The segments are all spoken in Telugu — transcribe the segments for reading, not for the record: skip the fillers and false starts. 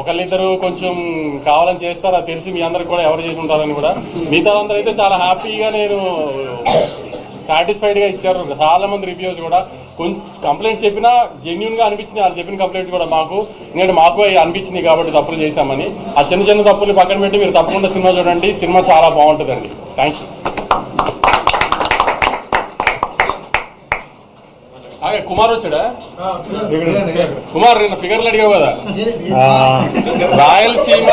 ఒకళ్ళిద్దరు కొంచెం కావాలని చేస్తారు, అది తెలిసి మీ అందరికి కూడా ఎవరు చేసి ఉంటారని కూడా. మిగతా అందరూ అయితే చాలా హ్యాపీగా నేను సాటిస్ఫైడ్గా ఇచ్చారు. చాలా మంది రివ్యూస్ కూడా కొంచెం కంప్లైంట్స్ చెప్పినా జెన్యున్గా అనిపించింది. వాళ్ళు చెప్పిన కంప్లైంట్స్ కూడా ఎందుకంటే మాకు అనిపించింది కాబట్టి తప్పులు చేశామని. ఆ చిన్న చిన్న తప్పులు పక్కన పెట్టి మీరు తప్పకుండా సినిమా చూడండి. సినిమా చాలా బాగుంటుందండి. Thank you. కుమార్ వచ్చాడా? కుమార్ నిన్న ఫిగర్లు అడిగావు కదా, రాయలసీమ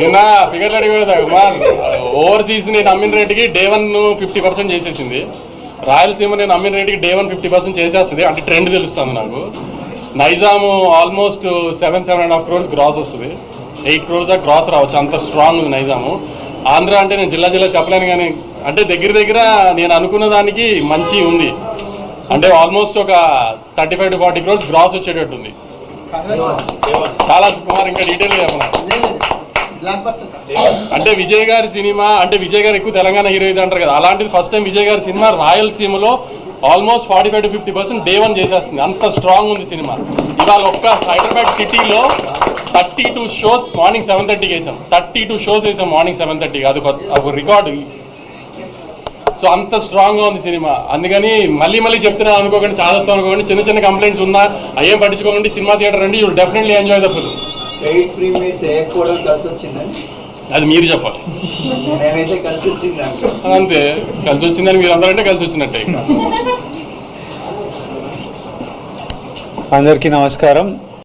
నిన్న ఫిగర్లు అడిగావు కదా కుమార్. ఓవర్సీస్ నేను అమ్మిన రేటుకి డే 1 50% చేసేసింది. రాయలసీమ నేను అమ్మిన రేటుకి డే 1 50% చేసేస్తుంది. అంటే ట్రెండ్ తెలుస్తుంది నాకు. నైజాము ఆల్మోస్ట్ 7.5 crores గ్రాస్ వస్తుంది. 8 crores గ్రాస్ రావచ్చు, అంత స్ట్రాంగ్ ఉంది నైజాము. ఆంధ్ర అంటే నేను జిల్లా చెప్పలేను కానీ అంటే దగ్గర నేను అనుకున్న దానికి మంచి ఉంది. అంటే ఆల్మోస్ట్ ఒక 35 to 40 crores గ్రాస్ వచ్చేటట్టు ఉంది. చాలా కుమార్ ఇంకా డీటెయిల్గా చెప్పాలి. అంటే విజయ్ గారి సినిమా అంటే విజయ్ గారు ఎక్కువ తెలంగాణ హీరో ఇది అంటారు కదా, అలాంటిది ఫస్ట్ టైం విజయ్ గారి సినిమా రాయలసీమలో ఆల్మోస్ట్ 45 to 50% డే 1 చేసేస్తుంది. అంత స్ట్రాంగ్ ఉంది సినిమా. ఇవాళ ఒక్క హైదరాబాద్ సిటీలో 32 shows మార్నింగ్ 7:30కి వేసాం. 32 shows వేసాం మార్నింగ్ 7:30కి. అది ఒక రికార్డు. సో అంత స్ట్రాంగ్గా ఉంది సినిమా. అందుకని మళ్ళీ చెప్తున్నాను అనుకోకండి, చాలా వస్తాం అనుకోకండి. చిన్న కంప్లైంట్స్ ఉన్నా అయ్యేం పట్టించుకోకండి. సినిమా థియేటర్ రండి, you will definitely enjoy the film. అది మీరు చెప్పాలి. అంతే, కలిసి వచ్చిందని మీరు అందరంటే కలిసి వచ్చినట్టే. అందరికీ నమస్కారం.